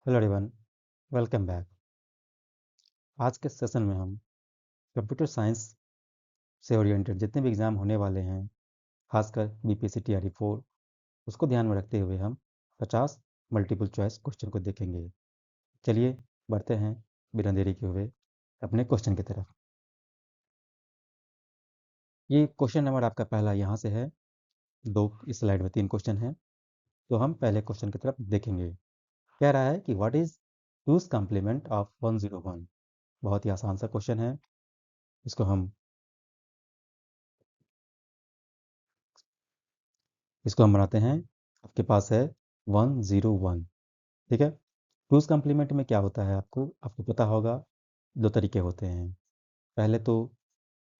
Hello everyone, welcome back. आज के session में हम कंप्यूटर साइंस से ओरिएंटेड जितने भी एग्ज़ाम होने वाले हैं, खासकर बीपीएससी टीआरई 4, उसको ध्यान में रखते हुए हम 50 मल्टीपल चॉइस क्वेश्चन को देखेंगे। चलिए बढ़ते हैं बिना देरी के हुए अपने क्वेश्चन की तरफ। ये क्वेश्चन नंबर आपका पहला यहाँ से है। इस स्लाइड में 3 क्वेश्चन हैं, तो हम पहले क्वेश्चन की तरफ देखेंगे। कह रहा है कि what is two's complement of 101। बहुत ही आसान सा क्वेश्चन है। इसको हम बनाते हैं। आपके पास है 101। ठीक है। टूज़ कॉम्प्लीमेंट में क्या होता है, आपको आपको पता होगा। दो तरीके होते हैं। पहले तो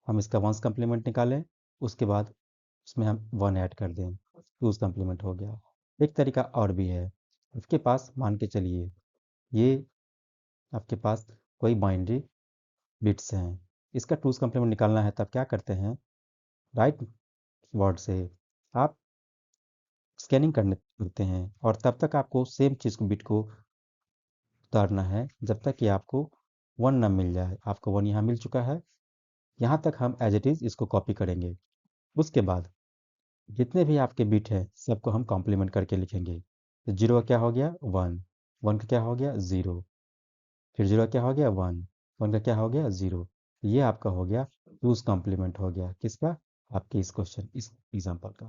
हम इसका वंस कॉम्प्लीमेंट निकालें, उसके बाद उसमें हम 1 ऐड कर दें, टूज़ कॉम्प्लीमेंट हो गया। एक तरीका और भी है। उसके पास मान के चलिए ये आपके पास कोई बाइनरी बिट्स हैं। इसका टूज़ कॉम्प्लीमेंट निकालना है, तब क्या करते हैं, राइट वर्ड से आप स्कैनिंग करते हैं और तब तक आपको सेम चीज़ को बिट को उतारना है जब तक कि आपको 1 ना मिल जाए। आपको 1 यहाँ मिल चुका है। यहाँ तक हम एज़ इट इज़ इसको कॉपी करेंगे। उसके बाद जितने भी आपके बिट हैं सबको हम कॉम्प्लीमेंट करके लिखेंगे। तो 0 का क्या हो गया 1, 1 का क्या हो गया 0, फिर 0 का क्या हो गया 1, 1 का क्या हो गया 0। ये आपका हो गया टूज़ कॉम्प्लीमेंट हो गया। किसका? आपके इस एग्ज़ाम्पल का।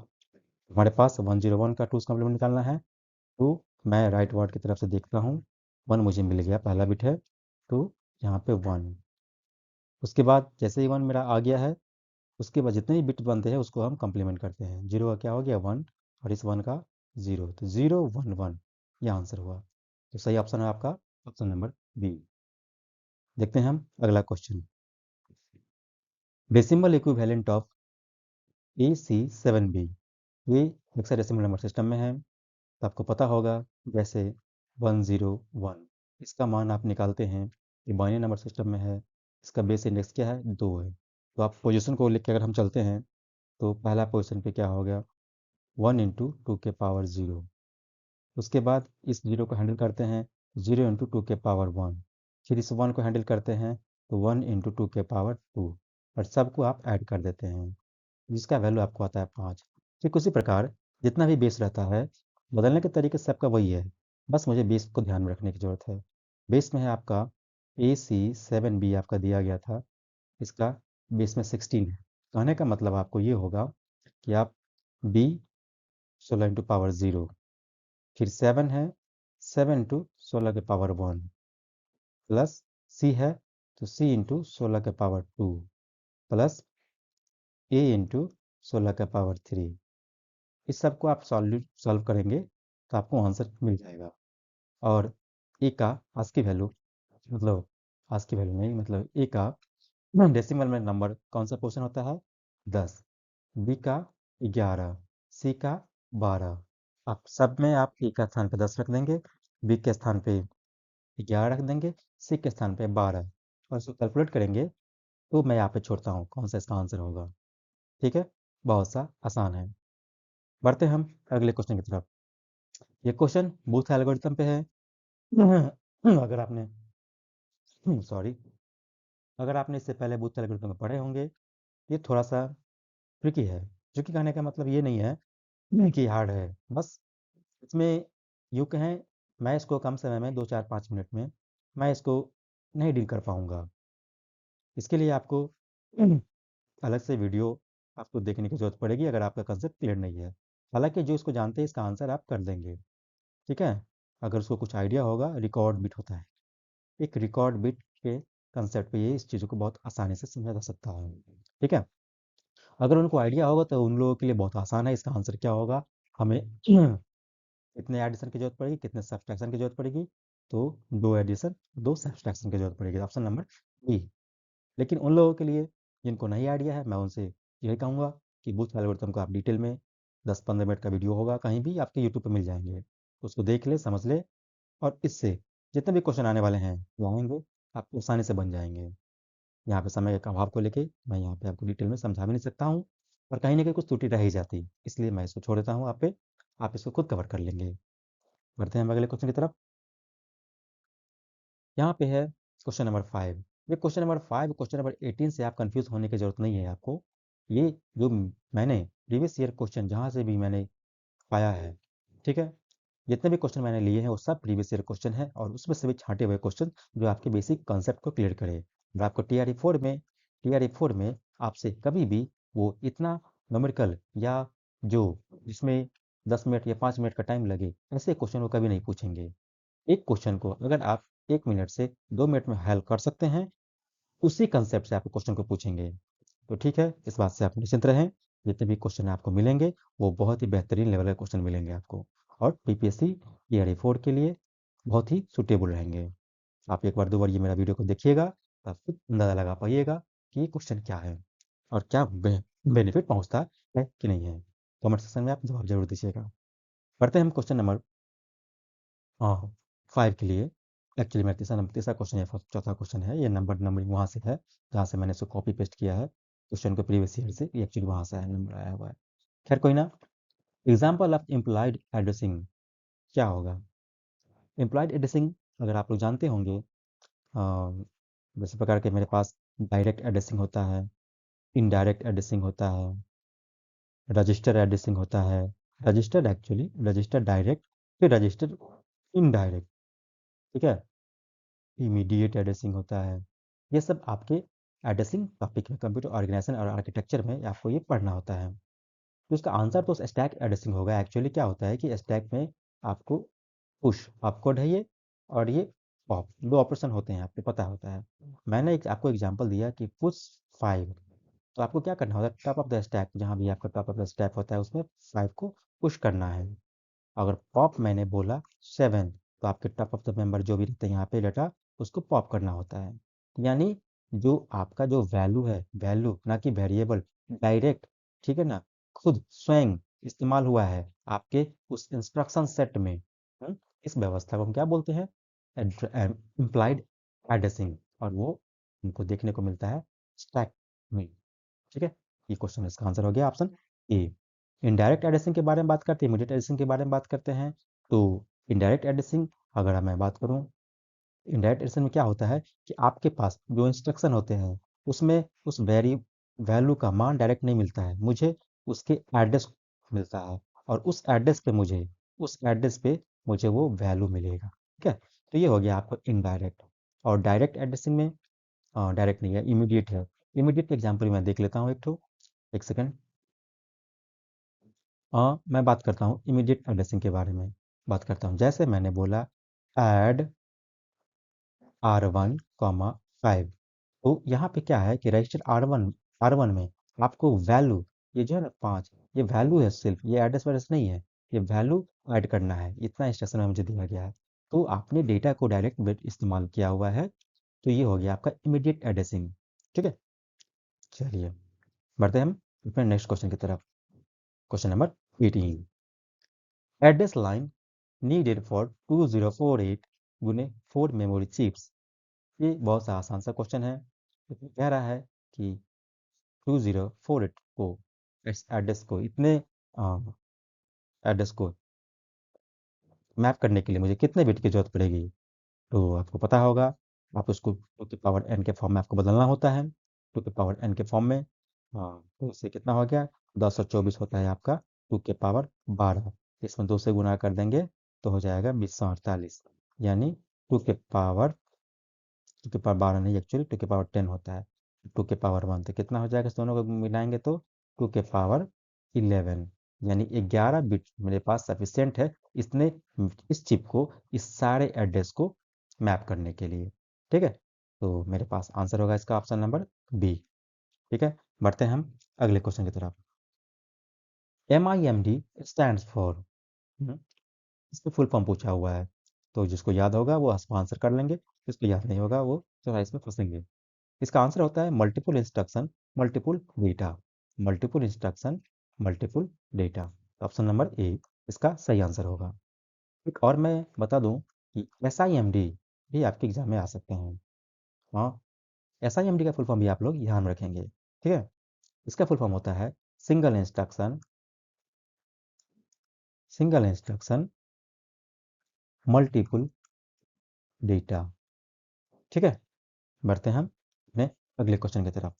हमारे पास 101 का टूज़ कॉम्प्लीमेंट निकालना है। तो मैं राइट वर्ड की तरफ से देखता हूँ। 1 मुझे मिल गया, पहला बिट है, तो यहाँ पे 1। उसके बाद जैसे ही 1 मेरा आ गया है, उसके बाद जितने भी बिट बनते हैं उसको हम कॉम्प्लीमेंट करते हैं। 0 का क्या हो गया 1 और इस 1 का 0, तो 0 1 1 ये आंसर हुआ। तो सही ऑप्शन है आपका ऑप्शन नंबर बी। देखते हैं हम अगला question. Decimal equivalent of AC7B। ये हेक्साडेसिमल नंबर सिस्टम में है, तो आपको पता होगा जैसे 101 इसका मान आप निकालते हैं। ये बाइनरी नंबर सिस्टम में है। इसका बेस इंडेक्स क्या है 2 है। तो आप पोजीशन को लिख के अगर हम चलते हैं तो पहला पोजीशन पे क्या हो गया 1 इंटू 2 के पावर 0। उसके बाद इस 0 को हैंडल करते हैं 0 इंटू 2 के पावर 1। फिर इस 1 को हैंडल करते हैं तो 1 इंटू 2 के पावर 2, और सबको आप ऐड कर देते हैं जिसका वैल्यू आपको आता है 5। ठीक उसी प्रकार जितना भी बेस रहता है बदलने के तरीके सबका वही है, बस मुझे बेस को ध्यान में रखने की ज़रूरत है। बेस में है आपका AC7B आपका दिया गया था। इसका बेस में 16 है। कहने का मतलब आपको ये होगा कि आप B 16 इंटू पावर 0, फिर 7 है 7 इंटू 16 के पावर 1, प्लस C है तो C इंटू 16 के पावर 2, प्लस A इंटू 16 का पावर 3। इस सब को आप सॉल्व करेंगे तो आपको आंसर मिल जाएगा। और ए का आज की वैल्यू, मतलब आज की वैल्यू नहीं, मतलब ए का डेसिमल में नंबर कौन सा पोर्शन होता है 10, बी का 11, सी का 12। आप सब में आप ए का स्थान पे 10 रख देंगे, बी के स्थान पे 11 रख देंगे, सी के स्थान पे 12, और इसको कैलकुलेट करेंगे तो मैं यहाँ पे छोड़ता हूँ कौन सा इसका आंसर होगा। ठीक है, बहुत सा आसान है। बढ़ते हैं हम अगले क्वेश्चन की तरफ। ये क्वेश्चन बूथ एल्गोरिथम पे है। अगर आपने सॉरी अगर आपने इससे पहले बूथ एल्गोरिथम को पढ़े होंगे, ये थोड़ा सा ट्रिकी है। ट्रिकी कहने का मतलब ये नहीं है कि हार्ड है, बस इसमें यूँ कहें मैं इसको कम समय में 2 4 5 मिनट में मैं इसको नहीं डील कर पाऊँगा। इसके लिए आपको अलग से वीडियो आपको देखने की ज़रूरत पड़ेगी अगर आपका कंसेप्ट क्लियर नहीं है। हालाँकि जो इसको जानते हैं इसका आंसर आप कर देंगे। ठीक है? अगर उसको कुछ आइडिया होगा, रिकॉर्ड बिट होता है। एक रिकॉर्ड बिट के कंसेप्ट पे ये इस चीज़ों को बहुत आसानी से समझा जा सकता है। ठीक है? अगर उनको आइडिया होगा तो उन लोगों के लिए बहुत आसान है। इसका आंसर क्या होगा, हमें कितने एडिशन की ज़रूरत पड़ेगी, कितने सब्ट्रैक्शन की ज़रूरत पड़ेगी, तो 2 एडिशन, 2 सब्ट्रैक्शन की ज़रूरत पड़ेगी। Option number B. लेकिन उन लोगों के लिए जिनको नहीं आइडिया है, मैं उनसे यही कहूँगा कि बूथ एल्गोरिथम को आप डिटेल में 10-15 मिनट का वीडियो होगा, कहीं भी आपके यूट्यूब पे मिल जाएँगे। उसको देख ले, समझ ले, और इससे जितने भी क्वेश्चन आने वाले हैं वो आएँगे, आपको आसानी से बन जाएँगे। यहाँ पे समय के अभाव को लेके मैं यहाँ पे आपको डिटेल में समझा भी नहीं सकता हूँ, और कहीं न कहीं कुछ त्रुटि रह ही जाती, इसलिए मैं इसको छोड़ देता हूँ आप पे, आप इसको खुद कवर कर लेंगे। बढ़ते हैं हम अगले क्वेश्चन की तरफ। यहाँ पे है क्वेश्चन नंबर 5। ये क्वेश्चन नंबर 5 क्वेश्चन नंबर 18 से आप कंफ्यूज होने की ज़रूरत नहीं है आपको। ये जो मैंने प्रीवियस ईयर क्वेश्चन जहाँ से भी मैंने पाया है, ठीक है? जितने भी क्वेश्चन मैंने लिए हैं वो सब प्रीवियस ईयर क्वेश्चन है और उसमें से भी छांटे हुए क्वेश्चन जो आपके बेसिक कॉन्सेप्ट को क्लियर करे। और आपको टीआरई 4 में आपसे कभी भी वो इतना न्यूमेरिकल या जो जिसमें 10 मिनट या 5 मिनट का टाइम लगे, ऐसे क्वेश्चन वो कभी नहीं पूछेंगे। एक क्वेश्चन को अगर आप 1 मिनट से 2 मिनट में हल कर सकते हैं, उसी कांसेप्ट से आपको क्वेश्चन को पूछेंगे। तो ठीक है, इस बात से आप निश्चिंत रहें, जितने भी क्वेश्चन आपको मिलेंगे, वो बहुत ही बेहतरीन लेवल के क्वेश्चन मिलेंगे आपको और पीपीएससी ईआरई 4 के लिए बहुत ही सूटेबल रहेंगे। आप एक बार 2 बार ये मेरा वीडियो को देखिएगा, तब खुद अंदाज़ा लगा पाइएगा कि ये क्वेश्चन क्या है और क्या बेनिफिट पहुँचता है कि नहीं है। कमेंट सेक्शन में आप जवाब ज़रूर दीजिएगा। पढ़ते हैं हम क्वेश्चन नंबर हाँ, 5 के लिए। एक्चुअली मेरा तीसरा क्वेश्चन या चौथा क्वेश्चन है। ये नंबरिंग वहाँ से है, जहाँ से मैंने इसको कॉपी पेस्ट किया है। क्वेश्चन को प्रीवियस ईयर से ये एक्चुअली वहाँ से है, नंबर आया हुआ है। खैर कोई ना। एग्ज़ाम्पल ऑफ इम्प्लॉइड एड्रेसिंग क्या होगा? इम्प्लॉइड एड्रेसिंग अगर आप लोग जानते होंगे जैसे प्रकार के मेरे पास डायरेक्ट एड्रेसिंग होता है, इनडायरेक्ट एड्रेसिंग होता है, रजिस्टर एड्रेसिंग होता है, रजिस्टर डायरेक्ट, फिर रजिस्टर इनडायरेक्ट, ठीक है? इमीडिएट एड्रेसिंग होता है। ये सब आपके एड्रेसिंग टॉपिक में कंप्यूटर ऑर्गेनाइजेशन और आर्किटेक्चर में आपको ये पढ़ना होता है। तो इसका आंसर तो स्टैक एड्रेसिंग होगा। एक्चुअली क्या होता है कि स्टैक में आपको पुश ऑपकोड है ये और ये पॉप 2 ऑपरेशन होते हैं, आपको पता होता है। मैंने एक आपको एग्जांपल दिया कि पुश 5, तो आपको क्या करना होता है, टॉप ऑफ द स्टैक जहाँ भी आपका टॉप ऑफ द स्टैक होता है उसमें 5 को पुश करना है। अगर पॉप मैंने बोला 7, तो आपके टॉप ऑफ द मेंबर जो भी रहते हैं यहाँ पे डाटा, उसको पॉप करना होता है। यानी जो आपका जो वैल्यू है, वैल्यू ना कि वेरिएबल, डायरेक्ट, ठीक है ना, खुद स्वयं इस्तेमाल हुआ है आपके उस इंस्ट्रक्शन सेट में। इस व्यवस्था को हम क्या बोलते हैं? इम्प्लाइड एड्रेसिंग, और वो हमको देखने को मिलता है स्टैक में। ठीक है, ये क्वेश्चन इसका आंसर हो गया ऑप्शन ए। इनडायरेक्ट एड्रेसिंग के बारे में बात करते हैं, इमीडिएट एड्रेसिंग के बारे में बात करते हैं। तो इनडायरेक्ट एड्रेसिंग अगर मैं बात करूं, इनडायरेक्ट एड्रेसिंग में क्या होता है कि आपके पास जो इंस्ट्रक्शन होते हैं उसमें उस वैल्यू का मान डायरेक्ट नहीं मिलता है, मुझे उसके एड्रेस मिलता है और उस एड्रेस पे मुझे वो वैल्यू मिलेगा। ठीक है, तो ये हो गया आपको इनडायरेक्ट। और डायरेक्ट एड्रेसिंग में डायरेक्ट नहीं है, इमीडिएट है। इमीडिएट का एग्जाम्पल मैं देख लेता हूँ एक ठो, एक सेकंड। मैं बात करता हूँ इमीडिएट एड्रेसिंग के बारे में, बात करता हूँ। जैसे मैंने बोला ऐड R1, 5, तो यहाँ पे क्या है कि रजिस्टर R1 में आपको वैल्यू, ये जो है ना 5, ये वैल्यू है, सिर्फ ये एड्रेस वैड्रेस नहीं है, ये वैल्यू ऐड करना है, इतना इंस्ट्रक्शन में मुझे दिया गया है। तो आपने डेटा को डायरेक्ट इस्तेमाल किया हुआ है, तो ये हो गया आपका इमीडिएट एड्रेसिंग। ठीक है, चलिए बढ़ते हैं हम अपने नेक्स्ट क्वेश्चन की तरफ। Question number 18, address line needed for 2048 गुने 4 मेमोरी चिप्स। ये बहुत सा आसान सा क्वेश्चन है। इसमें कह रहा है कि 2048 को, इस एड्रेस को, इतने एड्रेस को मैप करने के लिए मुझे कितने बिट की जरूरत पड़ेगी। तो आपको पता होगा, आप उसको टू की पावर एन के फॉर्म में आपको बदलना होता है। टू की पावर एन के फॉर्म में, तो इससे कितना हो गया, 1024 होता है आपका टू के पावर 12। इसमें 2 से गुना कर देंगे तो हो जाएगा 2048। यानी टू के पावर 12 नहीं, एक्चुअली 2 के पावर 10 होता है। 2 के पावर 1 तो कितना हो जाएगा, इस दोनों को मिलाएंगे तो 2 के पावर 11। यानी 11 बिट मेरे पास सफिशियंट है इसने इस चिप को, इस सारे एड्रेस को मैप करने के लिए। ठीक है, तो मेरे पास आंसर होगा इसका ऑप्शन नंबर बी। ठीक है, बढ़ते हैं हम अगले क्वेश्चन की तरफ। MIMD स्टैंड्स फॉर, इस पे फुल फॉर्म पूछा हुआ है, तो जिसको याद होगा वो आंसर कर लेंगे, जिसको याद नहीं होगा वो जो है इसमें फंसेंगे। इसका आंसर होता है multiple instruction multiple data, multiple instruction multiple data. Option number A इसका सही आंसर होगा। एक और मैं बता दूं कि SIMD भी आपके एग्जाम में आ सकते हैं। हाँ, SIMD का फुल फॉर्म भी आप लोग ध्यान में रखेंगे। ठीक है, इसका फुल फॉर्म होता है सिंगल इंस्ट्रक्शन मल्टीपल डेटा। ठीक है, बढ़ते हैं हम अपने अगले क्वेश्चन की तरफ।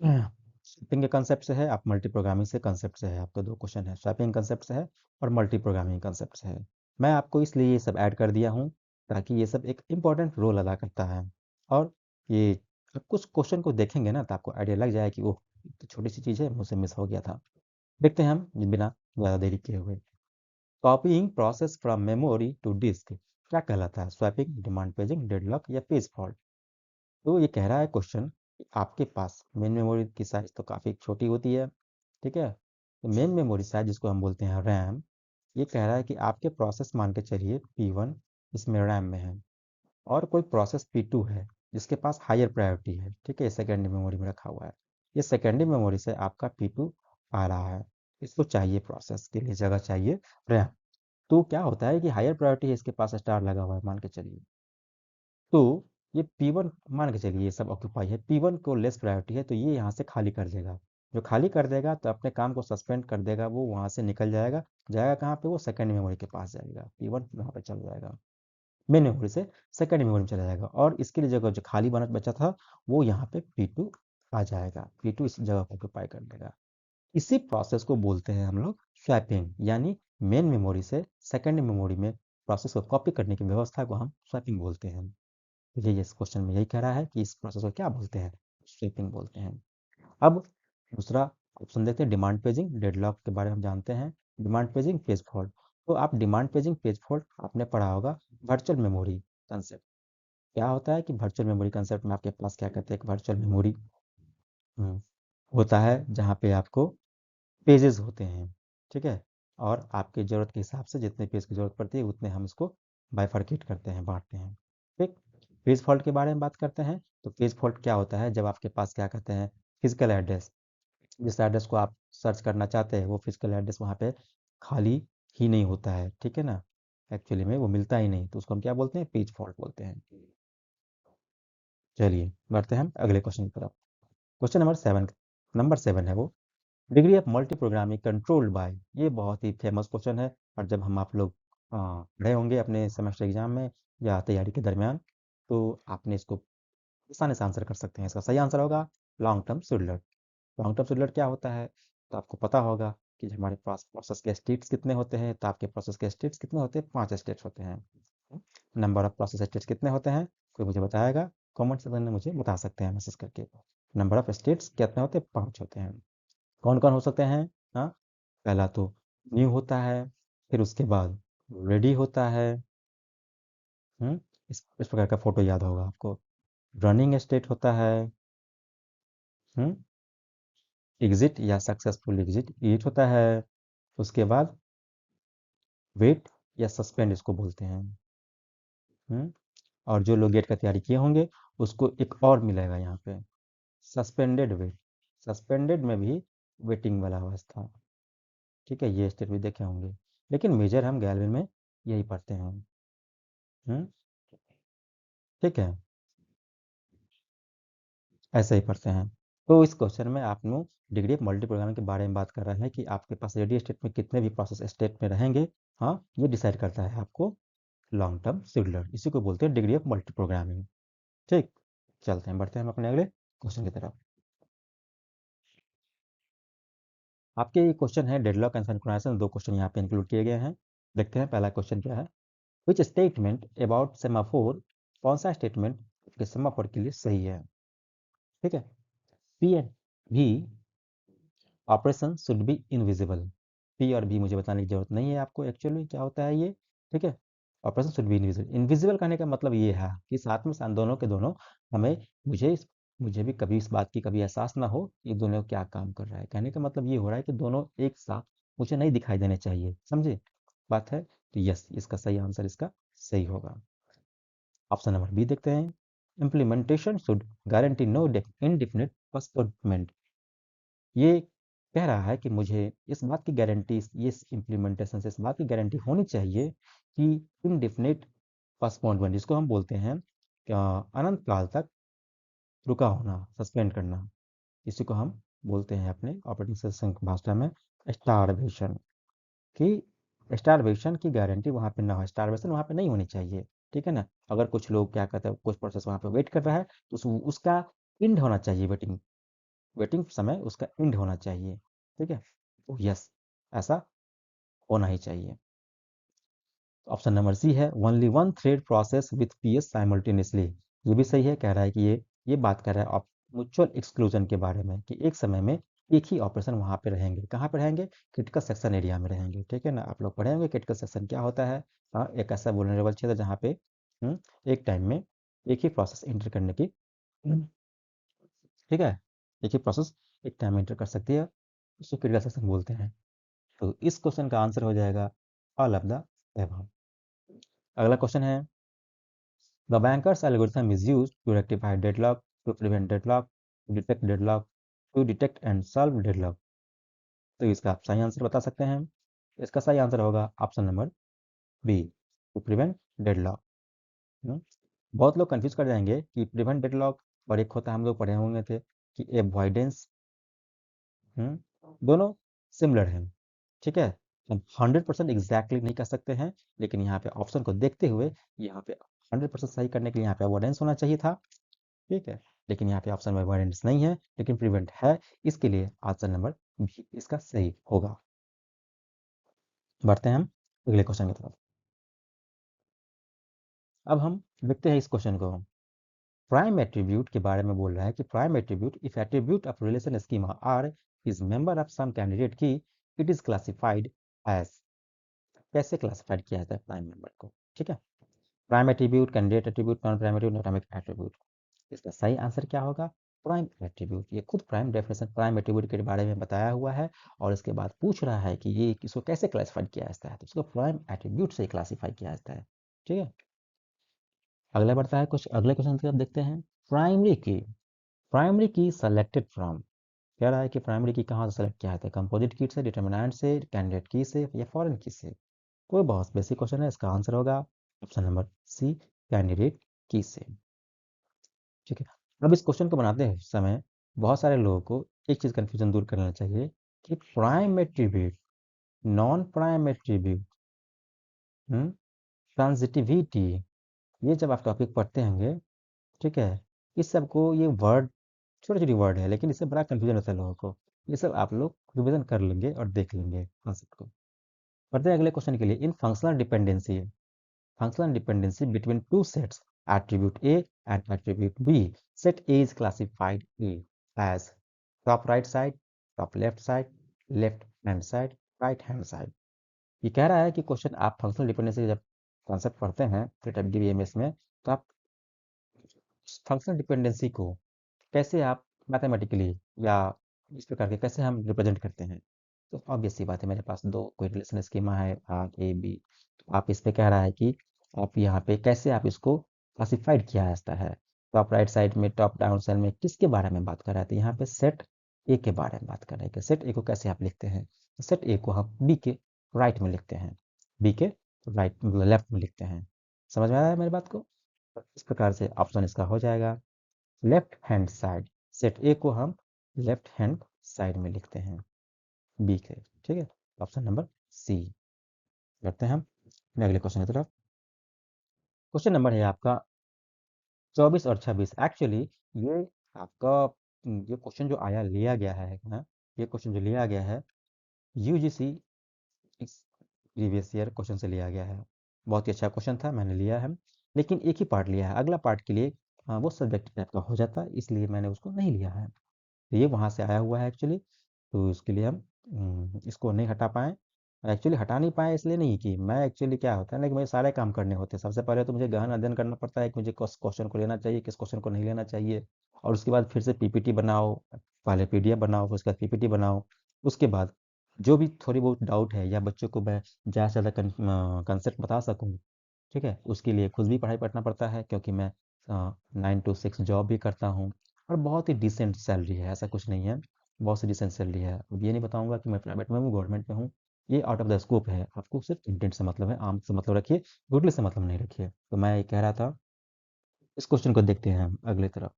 स्वैपिंग के कंसेप्ट से है, आप मल्टी प्रोग्रामिंग से कंसेप्ट से है, आपके दो क्वेश्चन है, स्वैपिंग कंसेप्ट से है और मल्टी प्रोग्रामिंग कंसेप्ट से है। मैं आपको इसलिए ये सब ऐड कर दिया हूँ ताकि ये सब एक इम्पोर्टेंट रोल अदा करता है। और ये आप कुछ क्वेश्चन को देखेंगे ना तो आपको आइडिया लग जाए कि ओह, तो छोटी सी चीज़ है, मुझसे मिस हो गया था। देखते हैं हम बिना ज़्यादा देरी किए हुए। Copying process from memory to disk क्या कहलाता है? स्वैपिंग, डिमांड पेजिंग, डेडलॉक या पेज फॉल्ट? तो ये कह रहा है क्वेश्चन, आपके पास मेन मेमोरी की साइज तो काफ़ी छोटी होती है, ठीक है? तो मेन मेमोरी साइज जिसको हम बोलते हैं रैम, ये कह रहा है कि आपके प्रोसेस मान के चलिए P1 इसमें रैम में है और कोई प्रोसेस P2 है जिसके पास हायर प्रायोरिटी है, ठीक है, सेकेंडरी मेमोरी में रखा हुआ है। ये सेकेंडरी मेमोरी से आपका P2 आ रहा है, इसको चाहिए प्रोसेस के लिए जगह चाहिए रैम। तो क्या होता है कि हायर प्रायोरिटी है, इसके पास स्टार लगा हुआ है मान के चलिए, तो ये P1 मान के चलिए ये सब ऑक्यूपाई है, P1 को लेस प्रायोरिटी है तो ये यहाँ से खाली कर देगा। जो खाली कर देगा तो अपने काम को सस्पेंड कर देगा, वो वहाँ से निकल जाएगा। जाएगा कहाँ पे? वो सेकंड मेमोरी के पास जाएगा, P1 वहाँ पे चल जाएगा, मेन मेमोरी से सेकंड मेमोरी में चला जाएगा और इसके लिए जगह जो खाली बना बचा था वो यहाँ पे P2 आ जाएगा, P2 इस जगह को ऑक्यूपाई कर लेगा। इसी प्रोसेस को बोलते हैं हम लोग स्वैपिंग, यानी मेन मेमोरी से सेकंड मेमोरी में प्रोसेस को कॉपी करने की व्यवस्था को हम स्वैपिंग बोलते हैं। ये इस क्वेश्चन में यही कह रहा है कि इस प्रोसेस को क्या बोलते हैं? स्वैपिंग बोलते हैं। अब दूसरा ऑप्शन देखते हैं, डिमांड पेजिंग, डेडलॉक के बारे में हम जानते हैं। Demand paging, page fault. तो आप डिमांड पेजिंग, पेज फॉल्ट आपने पढ़ा होगा। वर्चुअल मेमोरी कंसेप्ट क्या होता है कि वर्चुअल मेमोरी कंसेप्ट में आपके पास क्या कहते हैं, एक वर्चुअल मेमोरी होता है जहाँ पे आपको पेजेस होते हैं, ठीक है, और आपकी ज़रूरत के हिसाब से जितने पेज की ज़रूरत पड़ती है उतने हम इसको बाइफरकेट करते हैं, बांटते हैं। ठीक, पेज फॉल्ट के बारे में बात करते हैं। तो पेज फॉल्ट क्या होता है? जब आपके पास क्या कहते हैं, फिजिकल एड्रेस, जिस एड्रेस को आप सर्च करना चाहते हैं वो फिजिकल एड्रेस वहाँ पे खाली ही नहीं होता है, ठीक है ना, एक्चुअली में वो मिलता ही नहीं, तो उसको हम क्या बोलते हैं? पेज फॉल्ट बोलते हैं। चलिए बढ़ते हैं हम अगले क्वेश्चन की तरफ। क्वेश्चन नंबर 7 है वो, degree of multi programming controlled by. ये बहुत ही फेमस क्वेश्चन है और जब हम आप लोग पढ़े होंगे अपने सेमेस्टर एग्जाम में या तैयारी के दरमियान, तो आपने इसको आसानी से आंसर कर सकते हैं। इसका सही आंसर होगा long term scheduler. Long term scheduler क्या होता है? तो आपको पता होगा कि हमारे पास प्रोसेस के स्टेट्स कितने होते हैं, तो आपके प्रोसेस के स्टेट्स कितने होते हैं? 5 स्टेट्स होते हैं। नंबर ऑफ प्रोसेस स्टेट्स कितने होते हैं? कोई मुझे बताएगा? कमेंट सेक्शन में मुझे बता सकते हैं मैसेज करके। नंबर ऑफ स्टेट्स कितने होते हैं? 5 होते हैं। कौन-कौन हो सकते हैं? हाँ, पहला तो न्यू होता है, फिर उसके बाद रेडी होता है, हुँ, इस प्रकार का फ़ोटो याद होगा आपको। रनिंग स्टेट होता है, हुँ, एग्ज़िट या सक्सेसफुल एग्ज़िट होता है, उसके बाद वेट या सस्पेंड इसको बोलते हैं, हुँ, और जो लोग गेट का तैयारी किए होंगे उसको एक और मिलेगा यहाँ पे, सस्पेंडेड वेट। सस्पेंडेड में भी वेटिंग वाला अवस्था, ठीक है? ये स्टेट भी देखे होंगे, लेकिन मेजर हम 11वीं में यही पढ़ते हैं, हुँ, ठीक है? ऐसे ही पढ़ते हैं। तो इस क्वेश्चन में आपने डिग्री ऑफ मल्टी प्रोग्रामिंग के बारे में बात कर रहा है कि आपके पास रेडी स्टेट में कितने भी प्रोसेस स्टेट में रहेंगे, हाँ, ये डिसाइड करता है आपको लॉन्ग टर्म शेड्यूलर। इसी को बोलते हैं डिग्री ऑफ मल्टी प्रोग्रामिंग। ठीक, चलते हैं, बढ़ते हैं हम अपने अगले क्वेश्चन की तरफ। आपके ये क्वेश्चन है डेडलॉक एंड सिंक्रोनाइजेशन, दो क्वेश्चन यहाँ पे इंक्लूड किए गए हैं। देखते हैं पहला क्वेश्चन क्या है। विच स्टेटमेंट अबाउट सेमाफोर, कौन सा स्टेटमेंट आपके सेमाफोर के लिए सही है? ठीक है, पी एंड भी operation should be invisible. P और बी मुझे बताने की जरूरत नहीं है आपको, एक्चुअली क्या होता है ये, ठीक है। Operation should be invisible, invisible कहने का मतलब ये है कि साथ में साथ दोनों के दोनों हमें, मुझे भी कभी इस बात की कभी एहसास ना हो कि दोनों क्या काम कर रहा है। कहने का मतलब ये हो रहा है कि दोनों एक साथ मुझे नहीं दिखाई देने चाहिए, समझे बात है? तो यस, इसका सही आंसर इसका सही होगा। ऑप्शन नंबर बी देखते हैं, implementation should guarantee no indefinite postponement. ये कह रहा है कि मुझे इस बात की गारंटी, ये इम्प्लीमेंटेशन से इस बात की गारंटी होनी चाहिए कि इनडेफिनिट पोस्टपोनमेंट, जिसको हम बोलते हैं अनंत काल तक रुका होना, सस्पेंड करना, इसी को हम बोलते हैं अपने ऑपरेटिंग सिस्टम की भाषा में स्टारवेशन। कि स्टारवेशन की गारंटी वहाँ पे ना हो, स्टारवेशन वहाँ पे नहीं होनी चाहिए, ठीक है ना? अगर कुछ लोग क्या कहते हैं, कुछ प्रोसेस वहाँ पे वेट कर रहा है, तो उसका एंड होना चाहिए, वेटिंग वेटिंग समय उसका एंड होना चाहिए, ठीक है? तो यस, ऐसा होना ही चाहिए। ऑप्शन नंबर सी है only one thread process with PS simultaneously. ये भी सही है, कह रहा है कि ये बात कर रहा है म्यूचुअल एक्सक्लूजन के बारे में, कि एक समय में एक ही ऑपरेशन वहां पे रहेंगे। कहाँ पे रहेंगे? क्रिटिकल सेक्शन एरिया में रहेंगे, ठीक है ना? आप लोग पढ़े होंगे क्रिटिकल सेक्शन क्या होता है। हाँ, एक ऐसा वुलनरेबल क्षेत्र जहाँ पे एक टाइम में एक ही प्रोसेस इंटर करने की, हम्म, ठीक है, एक ही प्रोसेस एक टाइम में इंटर कर सकती है, उसको क्रिटिकल सेक्शन बोलते हैं। तो इस क्वेश्चन का आंसर हो जाएगा ऑल ऑफ द अबव। अगला क्वेश्चन है, the banker's algorithm is used to rectify deadlock, to prevent deadlock, to detect and solve deadlock। तो इसका आप सही आंसर बता सकते हैं। इसका सही आंसर होगा option number B, to prevent deadlock. बहुत लोग कंफ्यूज कर जाएंगे कि प्रिवेंट डेडलॉक और एक होता है, हम लोग पढ़े होंगे थे कि एवॉइडेंस। दोनों सिमिलर हैं, ठीक है? हम 100% एग्जैक्टली नहीं कह सकते हैं, लेकिन यहाँ पे ऑप्शन को देखते हुए यहाँ पे 100% सही करने के लिए यहाँ पे अवॉइडेंस होना चाहिए था, ठीक है? लेकिन यहाँ पे ऑप्शन में अवॉइडेंस नहीं है, लेकिन प्रिवेंट है, इसके लिए ऑप्शन नंबर बी इसका सही होगा। बढ़ते हैं हम अगले क्वेश्चन की तरफ। अब हम देखते हैं इस क्वेश्चन को। प्राइम एट्रीब्यूट के बारे में बोल रहा है कि prime attribute, if attribute of relation schema R is member of some candidate key, it is classified as. कैसे क्लासिफाइड किया जाता है प्राइम मेंबर को, ठीक है? Prime attribute, candidate attribute, non prime attribute, atomic attribute. इसका सही आंसर क्या होगा? Prime attribute. ये खुद प्राइम डेफिनेशन प्राइम एट्रीब्यूट के बारे में बताया हुआ है, और इसके बाद पूछ रहा है कि ये इसको कैसे क्लासिफाइड किया जाता है, तो इसको प्राइम एट्रीब्यूट से क्लासिफाई किया जाता है, ठीक है? अगला बढ़ता है, कुछ अगले क्वेश्चन की तरफ देखते हैं। प्राइमरी की, प्राइमरी की सेलेक्टेड फ्रॉम। कह रहा है कि प्राइमरी की कहाँ से सेलेक्ट किया जाता है? कंपोजिट की से, डिटर्मिनेंट से, कैंडिडेट की से, या फॉरेन की से? कोई बहुत बेसिक क्वेश्चन है, इसका आंसर होगा ऑप्शन नंबर सी, कैंडिडेट की से, ठीक है? अब इस क्वेश्चन को बनाते हैं समय बहुत सारे लोगों को एक चीज कंफ्यूजन दूर करना चाहिए कि prime attribute, non prime attribute, transitivity, ये जब आप टॉपिक पढ़ते होंगे, ठीक है, इस सब को, ये वर्ड छोटी छोटी वर्ड है, लेकिन इससे बड़ा कंफ्यूजन होता है लोगों को। ये सब आप लोग रिविजन कर लेंगे और देख लेंगे कॉन्सेप्ट को। बढ़ते हैं अगले क्वेश्चन के लिए। इन functional dependency, functional dependency between two sets, attribute A and attribute B. Set A is classified A as top right side, top left side, left hand side, right hand side। ये कह रहा है कि question आप functional dependency जब concept पढ़ते हैं DBMS में, तो आप फंक्शनल डिपेंडेंसी को कैसे आप मैथमेटिकली या इस प्रकार के कैसे हम रिप्रेजेंट करते हैं। तो ऑब्वियस सी बात है, मेरे पास दो कोई रिलेशन स्कीमा है आर ए बी, तो आप इस पे कह रहा है कि आप यहाँ पे कैसे आप इसको क्लासिफाइड किया जाता है। टॉप राइट साइड में, टॉप डाउन साइड में किसके बारे में बात कर रहा है? तो यहाँ पे सेट ए के बारे में बात कर रहे हैं कि सेट ए को कैसे आप लिखते हैं। तो सेट ए को हम बी के राइट में लिखते हैं, बी के राइट मतलब लेफ्ट में लिखते हैं। समझ में आया है मेरी बात को? तो इस प्रकार से ऑप्शन इसका हो जाएगा लेफ्ट हैंड साइड। सेट ए को हम लेफ्ट हैंड साइड में लिखते हैं, बी के, ठीक है? Option number C. करते हैं हम अगले क्वेश्चन की तरफ। क्वेश्चन नंबर है आपका 24 और 26। एक्चुअली ये आपका ये क्वेश्चन जो आया लिया गया है ना, ये क्वेश्चन जो लिया गया है यूजीसी इस प्रीवियस ईयर क्वेश्चन से लिया गया है। बहुत ही अच्छा क्वेश्चन था, मैंने लिया है, लेकिन एक ही पार्ट लिया है। अगला पार्ट के लिए वो सब्जेक्ट टाइप का हो जाता है, इसलिए मैंने उसको नहीं लिया है। तो ये वहाँ से आया हुआ है एक्चुअली, तो उसके लिए हम इसको नहीं हटा पाए। एक्चुअली हटा नहीं पाए इसलिए नहीं, कि मैं एक्चुअली क्या होता है ना, कि मुझे सारे काम करने होते हैं। सबसे पहले तो मुझे गहन अध्ययन करना पड़ता है कि मुझे किस क्वेश्चन को लेना चाहिए, किस क्वेश्चन को नहीं लेना चाहिए, और उसके बाद फिर से पीपीटी बनाओ, पहले पीडीएफ बनाओ, फिर उसके बाद पीपीटी बनाओ। उसके बाद जो भी थोड़ी बहुत डाउट है या बच्चों को मैं ज़्यादा से ज़्यादा कंसेप्ट बता सकूँ, ठीक है, उसके लिए खुद भी पढ़ाई पढ़ना पड़ता है, क्योंकि मैं 9 to 6 जॉब भी करता हूँ, और बहुत ही डिसेंट सैलरी है, ऐसा कुछ नहीं है, बहुत सी डिसेंट सैलरी है। अब ये नहीं बताऊंगा कि मैं प्राइवेट में हूँ गवर्नमेंट में हूँ, ये आउट ऑफ द स्कोप है। आपको सिर्फ इंटेंट से मतलब है, आम से मतलब रखिए, गुडली से मतलब नहीं रखिए। तो मैं ये कह रहा था, इस क्वेश्चन को देखते हैं हम अगले तरफ।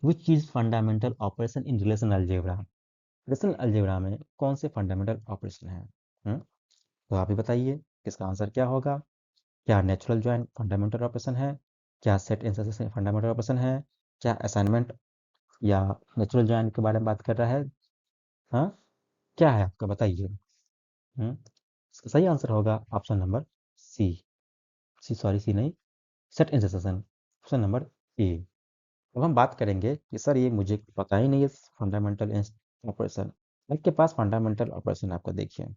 Which is fundamental operation in relational algebra? Relational algebra में कौन से फंडामेंटल ऑपरेशन है? तो आप ही बताइए इसका आंसर क्या होगा? क्या नेचुरल जॉइन फंडामेंटल ऑपरेशन है? क्या सेट इंस्ट्रक्शन फंडामेंटल ऑपरेशन है? क्या असाइनमेंट या नेचुरल जॉइन के बारे में बात कर रहा है? हाँ, क्या है आपका बताइए? इसका सही आंसर होगा ऑप्शन नंबर सी। सॉरी, सी नहीं, set instruction, option number A. अब हम बात करेंगे कि सर ये मुझे पता ही नहीं है फंडामेंटल ऑपरेशन। आपके पास फंडामेंटल ऑपरेशन आपको देखिए,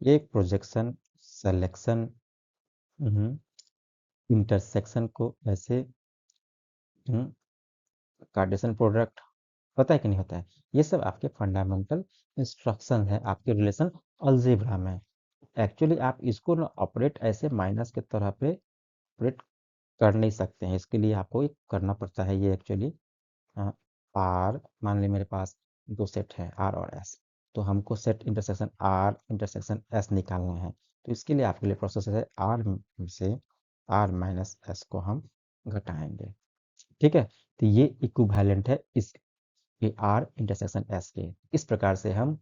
ये प्रोजेक्शन, सिलेक्शन, इंटरसेक्शन को ऐसे, कार्टेशियन प्रोडक्ट, होता है कि नहीं होता है? ये सब आपके फंडामेंटल इंस्ट्रक्शन है आपके रिलेशन अलजेब्रा में। एक्चुअली आप इसको ना ऑपरेट ऐसे माइनस के तरह पे ऑपरेट कर नहीं सकते हैं, इसके लिए आपको एक करना पड़ता है ये एक्चुअली। आर मान ली मेरे पास दो सेट है आर और एस, तो हमको set intersection R intersection S निकालना है। तो इसके लिए आपके लिए प्रोसेस है आर से आर माइनस एस को हम घटाएंगे। ठीक है, तो ये इक्विवेलेंट है इस आर इंटरसेक्शन एस के। इस प्रकार से हम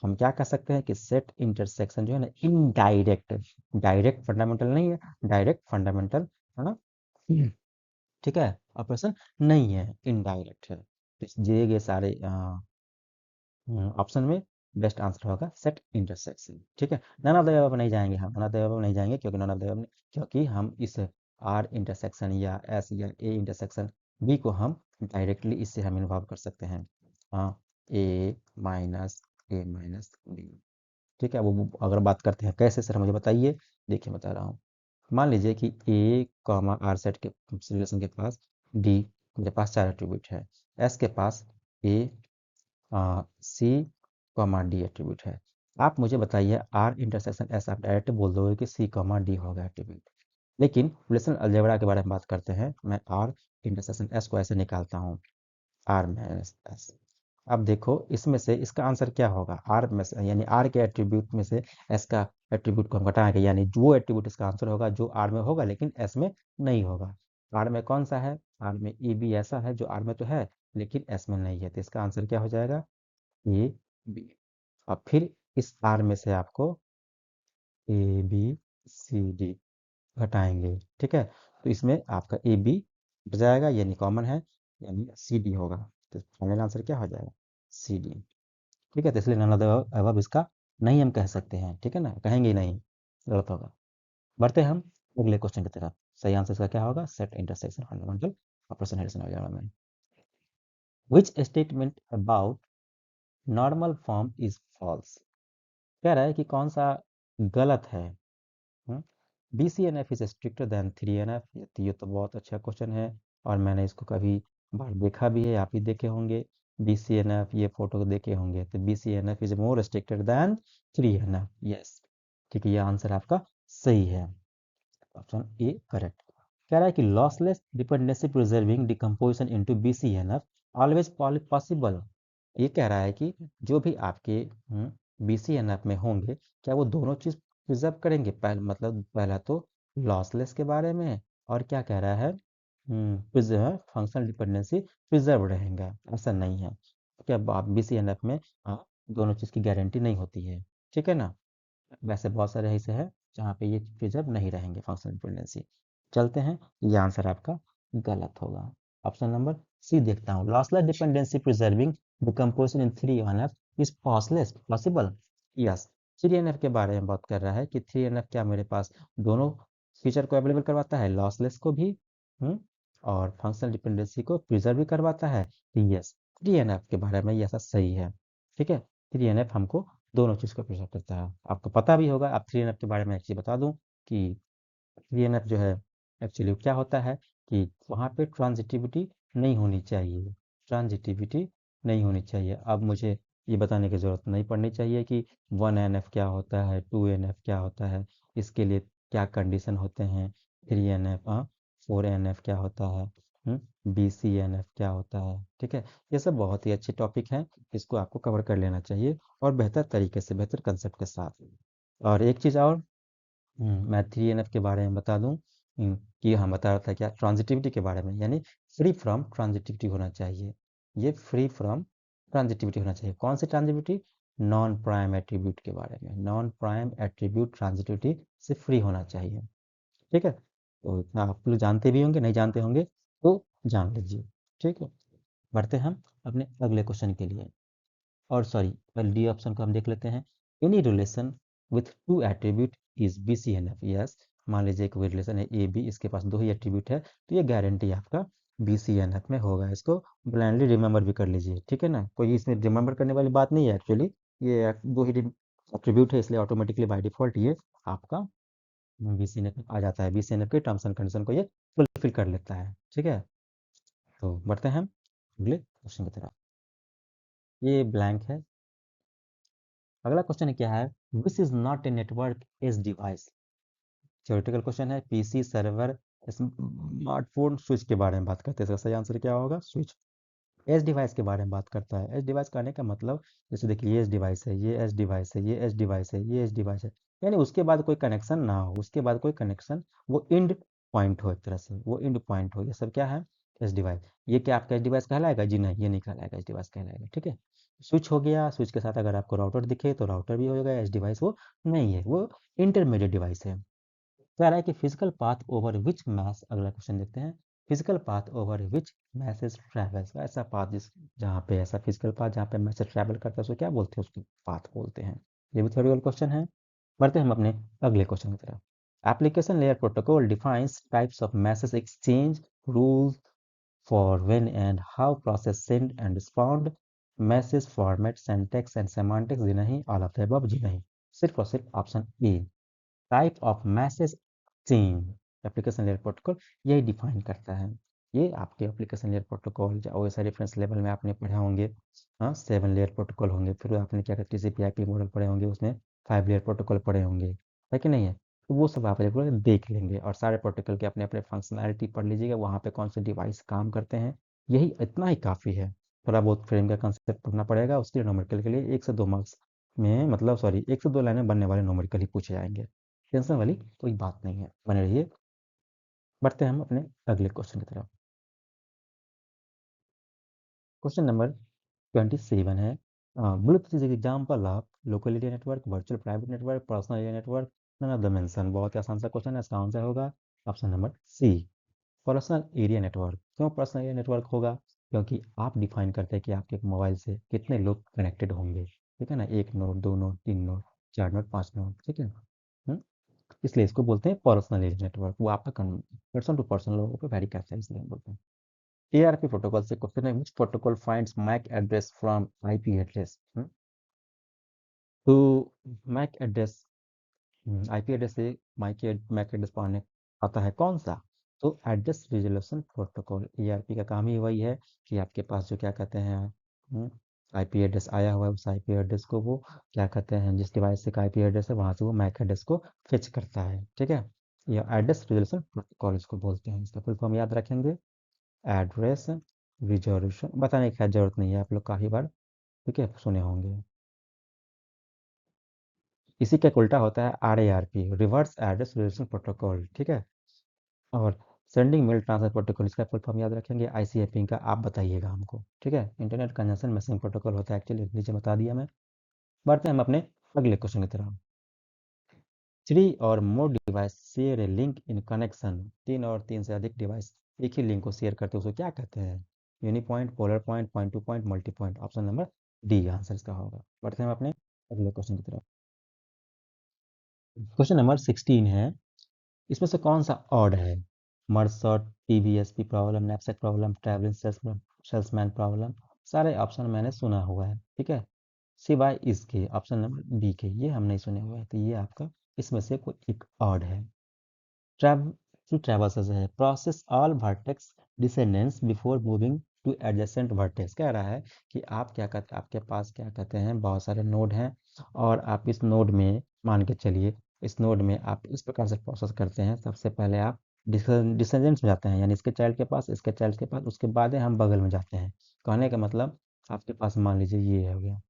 क्या कह सकते हैं कि सेट इंटरसेक्शन जो है ना इनडायरेक्ट, डायरेक्ट फंडामेंटल नहीं है, डायरेक्ट फंडामेंटल है ना, ठीक है, ऑपरेशन नहीं है, इनडायरेक्ट है। तो इस दिए गए सारे ऑप्शन में बेस्ट आंसर होगा सेट इंटरसेक्शन। ठीक है, नन ऑफ द अबव नहीं जाएंगे हम, नन ऑफ द अबव नहीं जाएंगे, क्योंकि नन ऑफ द अबव, क्योंकि हम इस आर इंटरसेक्शन या एस या ए इंटरसेक्शन बी को हम डायरेक्टली इससे हम इन्वॉल्व कर सकते हैं, हाँ, ए माइनस बी। ठीक है, वो अगर बात करते हैं कैसे सर मुझे बताइए। देखिए बता रहा हूँ, मान लीजिए कि ए कॉमा आर सेट के रिलेशन के पास डी, मेरे पास चार एट्रीब्यूट है, एस के पास ए सी कॉमा डी एट्रीब्यूट है। आप मुझे बताइए आर इंटरसेक्शन एस, आप डायरेक्ट बोल दोगे कि सी कॉमा डी होगा एट्रीब्यूट, लेकिन रिलेशन अलजेब्रा के बारे में बात करते हैं, मैं आर इंटरसेक्शन एस को ऐसे निकालता हूँ, आर माइनस एस। अब देखो इसमें से इसका आंसर क्या होगा, आर में से यानी आर के एट्रीब्यूट में से एस का एट्रीब्यूट को हम घटाएंगे, यानी वो एट्रीब्यूट इसका आंसर होगा जो आर में होगा लेकिन एस में नहीं होगा। आर में कौन सा है? आर में ए बी ऐसा है जो आर में तो है लेकिन एस में नहीं है, तो इसका आंसर क्या हो जाएगा? A B. अब फिर इस आर में से आपको ए बी सी डी घटाएंगे, ठीक है, तो इसमें आपका ए बी हट जाएगा यानी कॉमन है, यानी सी डी होगा, तो फाइनल आंसर क्या हो जाएगा? C D. ठीक है, तो इसलिए नन ऑफ द अबव इसका नहीं हम कह सकते हैं, ठीक है ना, कहेंगे ही नहीं, गलत होगा। बढ़ते हम अगले क्वेश्चन की तरफ। सही आंसर इसका क्या होगा? सेट इंटरसेक्शन फंडामेंटल ऑपरेशन हेरेसन वगैरह में which statement about normal form is false, कह रहा है कि कौन सा गलत है। B C N F is stricter than three N F, ये तो बहुत अच्छा क्वेश्चन है और मैंने इसको कभी बार देखा भी है, आप ही देखे होंगे। बी सी एन एफ ये फोटो देखे होंगे, तो B C N F is more stricter than three N F, yes, ठीक है, ये आंसर आपका सही है, ऑप्शन ए करेक्ट। कह रहा है कि lossless dependency preserving decomposition into BCNF always possible. ये कह रहा है कि जो भी आपके बीसीएनएफ में होंगे, क्या वो दोनों चीज प्रिजर्व करेंगे? मतलब पहला तो लॉसलेस के बारे में, और क्या कह रहा है, फंक्शनल डिपेंडेंसी प्रिजर्व रहेगा, ऐसा नहीं है। क्या आप बीसीएनएफ में दोनों चीज की गारंटी नहीं होती है, ठीक है ना, वैसे बहुत सारे ऐसे हैं जहाँ पे ये प्रिजर्व नहीं रहेंगे फंक्शनल डिपेंडेंसी। चलते हैं, ये आंसर आपका गलत होगा, ऑप्शन नंबर सी देखता हूँ, lossless dependency preserving decomposition in three N F is possible. Yes, three N F के बारे में बात कर रहा है कि थ्री एन एफ क्या मेरे पास दोनों फीचर को अवेलेबल करवाता है, लॉसलेस को भी और फंक्शनल डिपेंडेंसी को प्रिजर्व भी करवाता है। यस, थ्री एन एफ के बारे में ये ऐसा सही है, ठीक है, थ्री एन एफ हमको दोनों चीज़ को प्रेज़ेंट करता है। आपको पता भी होगा, आप 3NF के बारे में एक चीज़ बता दूँ कि 3NF जो है एक्चुअली क्या होता है कि वहाँ पे ट्रांजिटिविटी नहीं होनी चाहिए, ट्रांजिटिविटी नहीं होनी चाहिए। अब मुझे ये बताने की ज़रूरत नहीं पड़नी चाहिए कि 1NF क्या होता है, 2NF क्या होता है, इसके लिए क्या कंडीशन होते हैं, 3NF 4NF क्या होता है, BCNF क्या होता है, ठीक है। ये सब बहुत ही अच्छे टॉपिक हैं, इसको आपको कवर कर लेना चाहिए और बेहतर तरीके से, बेहतर कंसेप्ट के साथ। और एक चीज़ और, मैं 3NF के बारे में बता दूं, कि हम बता रहा था क्या, ट्रांजिटिविटी के बारे में, यानी फ्री फ्रॉम ट्रांजिटिविटी होना चाहिए, ये फ्री फ्रॉम ट्रांजिटिविटी होना चाहिए। कौन सी ट्रांजिटिविटी? नॉन प्राइम एट्रीब्यूट के बारे में। नॉन प्राइम एट्रीब्यूट ट्रांजिटिविटी से फ्री होना चाहिए। ठीक है, तो इतना आप लोग जानते भी होंगे, नहीं जानते होंगे तो जान लीजिए। ठीक है, बढ़ते हम अपने अगले क्वेश्चन के लिए। और सॉरी, पहले डी ऑप्शन को हम देख लेते हैं। Any relation with two attribute is B C N F. Yes, मान लीजिए कोई रिलेशन है ए बी, इसके पास दो ही एट्रीब्यूट है, तो ये गारंटी आपका बी सी एन एफ में होगा। इसको ब्लाइंडली रिमेंबर भी कर लीजिए। ठीक है ना, कोई इसमें रिमेंबर करने वाली बात नहीं है एक्चुअली। ये दो ही एट्रीब्यूट है, इसलिए ऑटोमेटिकली बाय डिफॉल्ट ये आपका बी सी एन एफ में आ जाता है। बी सी एन एफ के टर्म्स एंड कंडीशन को ये फुलफिल कर लेता है। ठीक है, तो बढ़ते हैं हम अगले क्वेश्चन की तरफ। ये ब्लैंक है। अगला क्वेश्चन क्या है, which is not a network edge device. Theoretical question है, पीसी सर्वर स्मार्टफोन स्विच के बारे में बात करते हैं। इसका सही आंसर क्या होगा, स्विच। एज डिवाइस के बारे में बात करता है। एज डिवाइस कहने का मतलब, जैसे देखिए ये एज डिवाइस है, ये एज डिवाइस है, ये एज डिवाइस है, ये एज डिवाइस है, यानी उसके बाद कोई कनेक्शन ना हो, उसके बाद कोई कनेक्शन, वो इंड पॉइंट हो, एक तरह से वो इंड पॉइंट हो, ये सब क्या है, एज डिवाइस। ये क्या आपका एज डिवाइस कहलाएगा जी, नहीं ये नहीं कहलाएगा, एज डिवाइस कहलाएगा। ठीक है, स्विच हो गया, स्विच के साथ अगर आपको राउटर दिखे तो राउटर भी होगा, एज डिवाइस वो नहीं है, वो इंटरमीडिएट डिवाइस है। कह रहा है कि physical path over which mess, अगला क्वेश्चन देखते हैं। Physical path over which message travels, ऐसा पाथ जिस, जहाँ पे ऐसा फिजिकल पाथ जहाँ पे मैसेज ट्रैवल करता है उसको क्या बोलते हैं, उसको पाथ बोलते हैं। ये भी थ्योरेटिकल क्वेश्चन है। बढ़ते हैं हम अपने अगले क्वेश्चन की तरफ। Application layer protocol defines types of message exchange, rules for when and how process send and respond, message format, syntax and semantics। जी नहीं, all of the above जी नहीं, सिर्फ और सिर्फ option A. Type of message change application layer protocol यही define करता है। ये आपके एप्लीकेशन लेयर प्रोटोकॉल वैसा रेफरेंस लेवल में आपने पढ़े होंगे। हाँ, 7 लेयर प्रोटोकॉल होंगे, फिर आपने क्या कहते हैं टीसीपी आईपी मॉडल पढ़े होंगे, उसमें 5 लेयर प्रोटोकॉल पढ़े होंगे, है कि नहीं है। तो वो सब आप रेगुलर देख लेंगे, और सारे प्रोटोकॉल के अपने अपने फंक्शनैलिटी पढ़ लीजिएगा, वहाँ पे कौन से डिवाइस काम करते हैं, यही इतना ही काफ़ी है। थोड़ा बहुत फ्रेम का कंसेप्ट पढ़ना पड़ेगा, उसके लिए न्यूमेरिकल के लिए 1 से 2 मार्क्स में, मतलब सॉरी 1 से 2 लाइनें बनने वाले न्यूमेरिकल ही पूछे जाएंगे। टेंशन वाली कोई बात नहीं है, बने रहिए। बढ़ते हैं हम अपने अगले क्वेश्चन की तरफ। क्वेश्चन नंबर 27 है, bluetooth is example of local area network, virtual private network, personal area network, none of the mention. बहुत ही आसान सा क्वेश्चन है, इसका आंसर होगा option number C, personal area network. क्यों पर्सनल एरिया नेटवर्क होगा, क्योंकि आप डिफाइन करते हैं कि आपके मोबाइल से कितने लोग कनेक्टेड होंगे। ठीक है ना, 1 node, 2 node, 3 node, 4 node, 5 node. ठीक है, इसलिए इसको बोलते हैं पर्सनल एरिया नेटवर्क। वो आपका पर्सन टू पर्सन लोगों पे वैरी करता है, इसलिए हम बोलते हैं। एआरपी प्रोटोकॉल से क्वेश्चन है, which protocol finds MAC address from IP address. तो मैक एड्रेस, आईपी एड्रेस से मैक एड्रेस पाने आता है कौन सा, तो एड्रेस रिजोल्यूशन प्रोटोकॉल। एआरपी का काम ही वही है कि आपके पास जो क्या कहते हैं आईपी एड्रेस आया हुआ है, उस आईपी एड्रेस को वो क्या कहते हैं, जिस डिवाइस से का आईपी एड्रेस है वहां से वो मैक एड्रेस को फेच करता है। ठीक है, ये एड्रेस रिजोल्यूशन प्रोटोकॉल इसको बोलते हैं। इसका फुल फॉर्म याद रखेंगे, एड्रेस रिजोल्यूशन। बताने की जरूरत नहीं है, आप लोग काफी बार ठीक है सुने होंगे। इसी का एक उल्टा होता है RARP, reverse address resolution protocol. ठीक है, और सेंडिंग मेल ट्रांसफर प्रोटोकॉल, इसका फुल फॉर्म याद रखेंगे, आईसीएमपी का आप बताइएगा हमको। ठीक है, इंटरनेट कंजंक्शन मैसेजिंग प्रोटोकॉल होता है एक्चुअली, नीचे बता दिया मैं। बढ़ते हैं हम अपने अगले क्वेश्चन की तरफ। Three or more devices share a link in connection, 3 और 3 से अधिक डिवाइस एक ही लिंक को शेयर करते हैं, उसको क्या कहते हैं, uni point, polar point, point to point, multi point. Option number D answer इसका होगा। बढ़ते हैं हम अपने अगले क्वेश्चन की तरफ। क्वेश्चन नंबर 16 है, इसमें से कौन सा ऑड है, merge sort, TVSP problem, knapsack problem, travelling salesman problem. सारे ऑप्शन मैंने सुना हुआ है। ठीक है, सिवाय इसके ऑप्शन नंबर बी के, ये हम नहीं सुने हुए हैं, तो ये आपका इसमें से कोई एक ऑड है। ट्रैवर्सेस है, process all vertex descendants before moving two adjacent vertex. कह रहा है कि आप क्या कहते, आपके पास क्या कहते हैं बहुत सारे नोड हैं, और आप इस नोड में मान के चलिए, इस नोड में आप इस प्रकार से प्रोसेस करते हैं। सबसे पहले आप डिसेंडेंट्स में जाते हैं, यानी इसके चाइल्ड के पास, इसके चाइल्ड के पास, उसके बाद हम बगल में जाते हैं। कहने का मतलब, आपके पास मान लीजिए ये हो गया,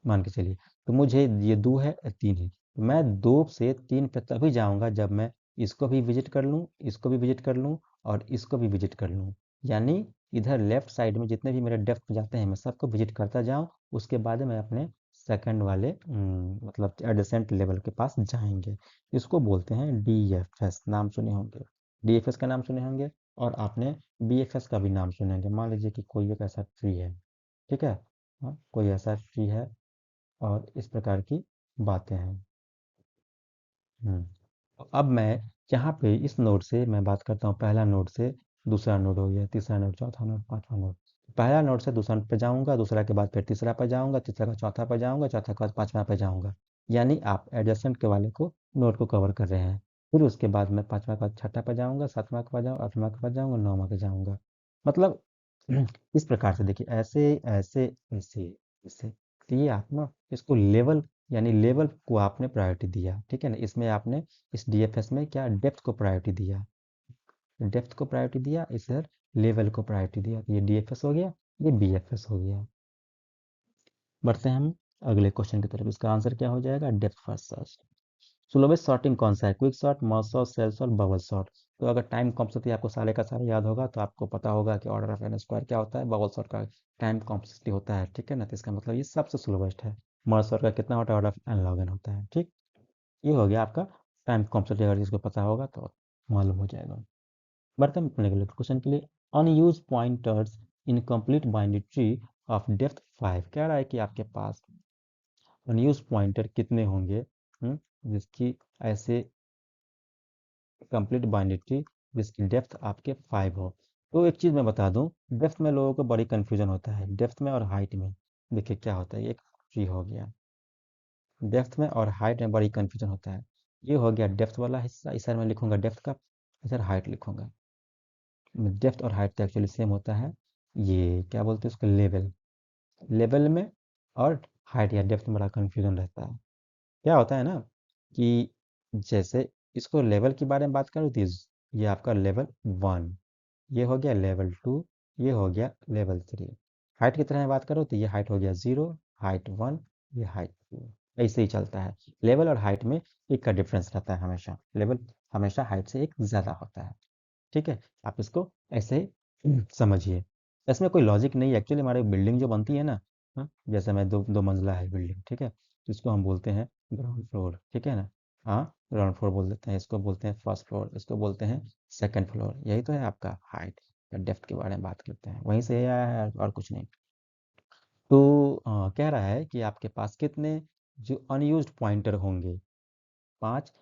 मान के चलिए, तो मुझे ये 2 है, 3 है, तो मैं 2 से 3 पे तभी जाऊँगा जब मैं इसको भी विज़िट कर लूँ, इसको भी विज़िट कर लूँ, और इसको भी विज़िट कर लूँ। यानी इधर लेफ्ट साइड में जितने भी मेरे डेप्थ पे जाते हैं मैं सबको विजिट करता जाऊँ, उसके बाद मैं अपने सेकंड वाले मतलब एडजेसेंट लेवल के पास जाएंगे। इसको बोलते हैं डीएफएस, नाम सुने होंगे, डीएफएस का नाम सुने होंगे, और आपने बीएफएस का भी नाम सुने होंगे। मान लीजिए कि कोई एक ऐसा ट्री है, ठीक है, हाँ कोई ऐसा ट्री है और इस प्रकार की बातें हैं। अब मैं यहाँ पे इस नोड से मैं बात करता हूँ, पहला नोड से दूसरा नोड हो गया, तीसरा नोड, चौथा नोड, पांचवा नोड। पहला नोड से दूसरा पे जाऊंगा, दूसरा के बाद फिर तीसरा पे जाऊंगा, तीसरा का चौथा पे जाऊंगा, चौथा के बाद पांचवा पे जाऊंगा। यानी आप एडजेसेंट के वाले को नोड को कवर कर रहे हैं। फिर उसके बाद मैं पांचवा के बाद छठा पे जाऊंगा, सातवां के बाद जाऊंगा, आठवां के बाद जाऊंगा, नौवां पे जाऊंगा। मतलब इस प्रकार से देखिए, ऐसे ऐसे ऐसे ऐसे। तो ये आप ना इसको लेवल, यानी लेवल को आपने प्रायोरिटी दिया, ठीक है ना। इसमें आपने इस डीएफएस में क्या डेप्थ को प्रायोरिटी दिया, डेप्थ को प्रायोरिटी दिया, इधर लेवल को प्रायोरिटी दिया। तो ये डीएफएस हो गया, ये बीएफएस हो गया। बढ़ते हैं हम अगले क्वेश्चन की तरफ। इसका आंसर क्या हो जाएगा, depth first search. Slowest sorting कौन सा है, quick sort, merge sort, shell sort, bubble sort. तो अगर टाइम कॉम्प्लेक्सिटी आपको सारे का सारा याद होगा तो आपको पता होगा कि ऑर्डर ऑफ एन स्क्वायर क्या होता है, बबल सॉर्ट का टाइम कॉम्प्लेक्सिटी होता है, ठीक है ना। तो इसका मतलब ये सबसे स्लोवेस्ट है। मर्ज सॉर्ट का कितना होता है, order of N log N होता है, ठीक। ये हो गया आपका टाइम कॉम्प्लेक्सिटी, अगर इसको पता होगा तो मालूम हो जाएगा। बढ़ते हैं अपने अगले क्वेश्चन के लिए। Unused pointers in complete binary tree of depth 5। कह रहा है कि आपके पास अनयूज पॉइंटर कितने होंगे, जिसकी ऐसे कंप्लीट बाइनरी ट्री जिसकी डेप्थ आपके 5 हो। तो एक चीज़ मैं बता दूं, डेप्थ में लोगों को बड़ी कन्फ्यूजन होता है, डेप्थ में और हाइट में। देखिए क्या होता है, एक ट्री हो गया, डेप्थ में और हाइट में बड़ी कन्फ्यूजन होता है। ये हो गया डेप्थ वाला हिस्सा, इस साइड में लिखूंगा डेप्थ का, इधर हाइट लिखूंगा। डेप्थ और हाइट तो एक्चुअली सेम होता है। ये क्या बोलते हैं उसको, लेवल। लेवल में और हाइट या डेप्थ में बड़ा कन्फ्यूजन रहता है। क्या होता है ना कि जैसे इसको लेवल के बारे में बात करूँ तो ये आपका लेवल 1, ये हो गया लेवल 2, ये हो गया लेवल 3। हाइट की तरह मैं बात करूँ तो ये हाइट हो गया 0, हाइट 1, ये हाइट 2। ऐसे ही चलता है। लेवल और हाइट में एक का डिफरेंस रहता है हमेशा, लेवल हमेशा हाइट से एक ज़्यादा होता है, ठीक है। आप इसको ऐसे ही समझिए। इसमें कोई लॉजिक नहीं है एक्चुअली। हमारी बिल्डिंग जो बनती है ना, हाँ, जैसे मैं दो दो मंजिला है बिल्डिंग, ठीक है, तो इसको हम बोलते हैं ग्राउंड फ्लोर, ठीक है ना। हाँ, ग्राउंड फ्लोर बोल देते हैं, इसको बोलते हैं फर्स्ट फ्लोर, इसको बोलते हैं सेकंड फ्लोर। यही तो है आपका हाइट या डेप्थ के बारे में बात करते हैं, वहीं से आया है और कुछ नहीं। तो कह रहा है कि आपके पास कितने जो अनयूज्ड पॉइंटर होंगे, 5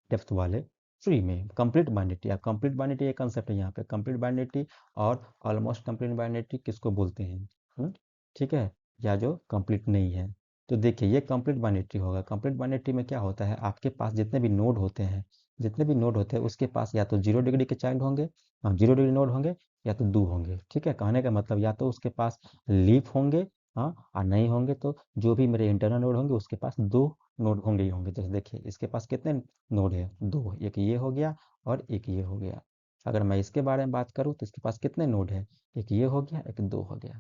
डेप्थ वाले फ्री में। कंप्लीट बाइनरी, अब कंप्लीट बाइनरी एक कंसेप्ट है यहाँ पे, कंप्लीट बाइनरी और ऑलमोस्ट कंप्लीट बाइनरी किसको बोलते हैं, ठीक है, या जो कंप्लीट नहीं है। तो देखिए ये कंप्लीट बाइनरी होगा। कंप्लीट बाइनरी में क्या होता है, आपके पास जितने भी नोड होते हैं, जितने भी नोड होते हैं उसके पास या तो 0 डिग्री के चाइल्ड होंगे, 0 डिग्री नोड होंगे, या तो दो होंगे, ठीक है। कहने का मतलब या तो उसके पास लीफ होंगे, हाँ, और नहीं होंगे तो जो भी मेरे इंटरनल नोड होंगे उसके पास दो नोड होंगे ही होंगे। जैसे देखिए इसके पास कितने नोड है, दो, एक ये हो गया और एक ये हो गया। अगर मैं इसके बारे में बात करूँ तो इसके पास कितने नोड है, एक ये हो गया, एक दो हो गया,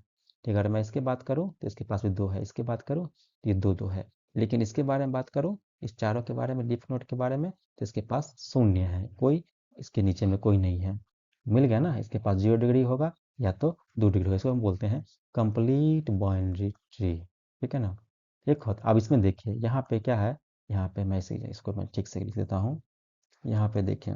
ठीक है। अगर मैं इसके बात करूँ तो इसके पास भी दो है, इसके बात करूँ तो ये दो दो है। लेकिन इसके बारे में बात करूँ, इस चारों के बारे में, लीफ नोड के बारे में, तो इसके पास शून्य है, कोई इसके नीचे में कोई नहीं है। मिल गया ना, इसके पास 0 डिग्री होगा या तो 2 डिग्री होगा। इसको हम बोलते हैं कंप्लीट बाइनरी ट्री, ठीक है ना। एक होता, अब इसमें देखिए यहाँ पे क्या है, यहाँ पे मैं इसको मैं ठीक से लिख देता हूँ। यहाँ पे देखिए,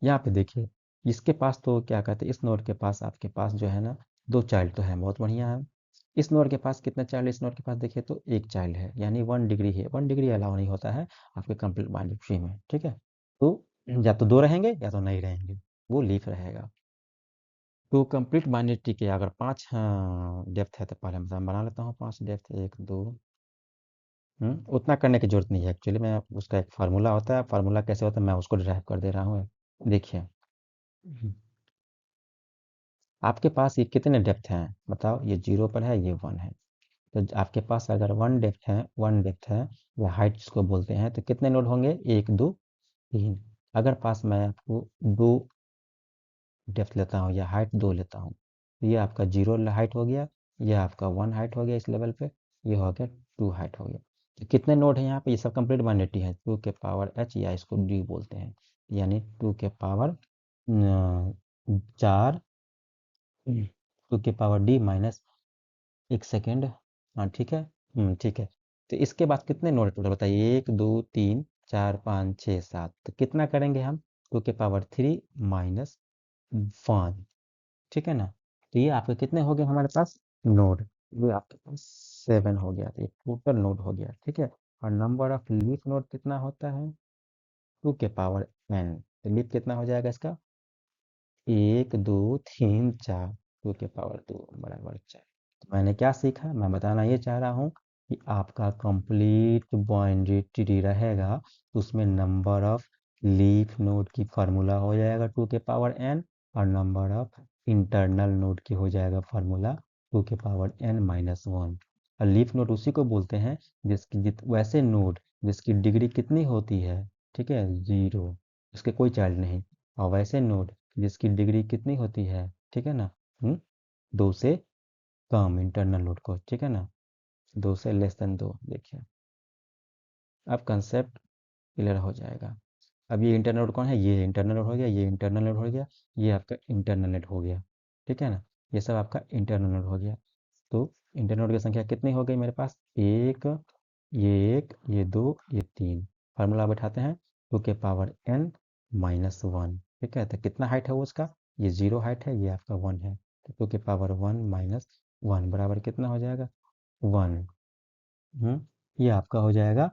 यहाँ पे देखिए, इसके पास तो क्या कहते हैं, इस नोड के पास आपके पास जो है ना, दो चाइल्ड तो है, बहुत बढ़िया है। इस नोड के पास कितने चाइल्ड, इस नोड के पास देखिए तो एक चाइल्ड है, यानी 1 डिग्री है। 1 डिग्री अलाउ नहीं होता है आपके कंप्लीट बाइनरी ट्री में, ठीक है। तो या तो दो रहेंगे या तो नहीं रहेंगे, वो लीफ रहेगा। तो कंप्लीट बाइनरी ट्री के अगर 5 डेप्थ है तो पहले मैं बना लेता हूँ 5 डेप्थ, 1 2। उतना करने की ज़रूरत नहीं है एक्चुअली। मैं उसका एक फार्मूला होता है, फार्मूला कैसे होता है मैं उसको डिराइव कर दे रहा हूँ। देखिए, हम्म, आपके पास ये कितने डेप्थ हैं बताओ, ये 0 पर है, ये 1 है। तो आपके पास अगर 1 डेप्थ है, 1 डेप्थ है, या हाइट जिसको बोलते हैं, तो कितने नोड होंगे, 1 2 3। अगर पास मैं आपको दो डेप्थ लेता हूँ या हाइट 2 लेता हूँ, तो ये आपका 0 हाइट हो गया, ये आपका 1 हाइट हो गया इस लेवल पे, ये हो गया 2 हाइट हो गया। तो कितने नोड हैं यहाँ पे, ये सब कंप्लीट बाइनरी है, 2 के पावर h या इसको d बोलते हैं, यानी 2 के पावर 4 टू के पावर डी माइनस, एक सेकेंड, हाँ ठीक है, ठीक है। तो इसके बाद कितने नोड टोटल बताइए, 1 2 3 4 5 6 7, तो कितना करेंगे हम, टू के पावर 3 माइनस 1, ठीक है ना। तो ये आपके कितने हो गए हमारे पास नोड, ये आपके पास 7 हो गया, तो ये टोटल नोड हो गया, ठीक है। और नंबर ऑफ लीफ नोड कितना होता है, टू के पावर एन, तो लीफ कितना हो जाएगा इसका, 1 2 3 4, टू के पावर 2 बराबर 4। तो मैंने क्या सीखा, मैं बताना ये चाह रहा हूँ कि आपका कंप्लीट बाइनरी ट्री रहेगा, तो उसमें नंबर ऑफ लीफ नोड की फार्मूला हो जाएगा टू के पावर एन, और नंबर ऑफ इंटरनल नोड की हो जाएगा फार्मूला टू के पावर एन माइनस वन। और लीफ नोड उसी को बोलते हैं जिसकी वैसे नोड जिसकी डिग्री कितनी होती है, ठीक है, 0, उसके कोई चाइल्ड नहीं। और वैसे नोड जिसकी डिग्री कितनी होती है, ठीक है ना, 2 से कम इंटरनल नोड को, ठीक है ना, 2 से लेस देन 2। देखिए अब कंसेप्ट क्लियर हो जाएगा। अब ये इंटरनल नोड कौन है, ये इंटरनल नोड हो गया, ये इंटरनल नोड हो गया, ये आपका इंटरनल नोड हो गया, ठीक है ना, ये सब आपका इंटरनल नोड हो गया। तो इंटरनल नोड की संख्या कितनी हो गई मेरे पास, एक, ये दो, ये तीन। फार्मूला बैठाते हैं, टू के पावर एन माइनस वन, ठीक है। तो कितना हाइट है वो उसका, ये 0 हाइट है, ये आपका 1 है, तो टू के पावर 1 माइनस 1 बराबर कितना हो जाएगा, 1। ये आपका हो जाएगा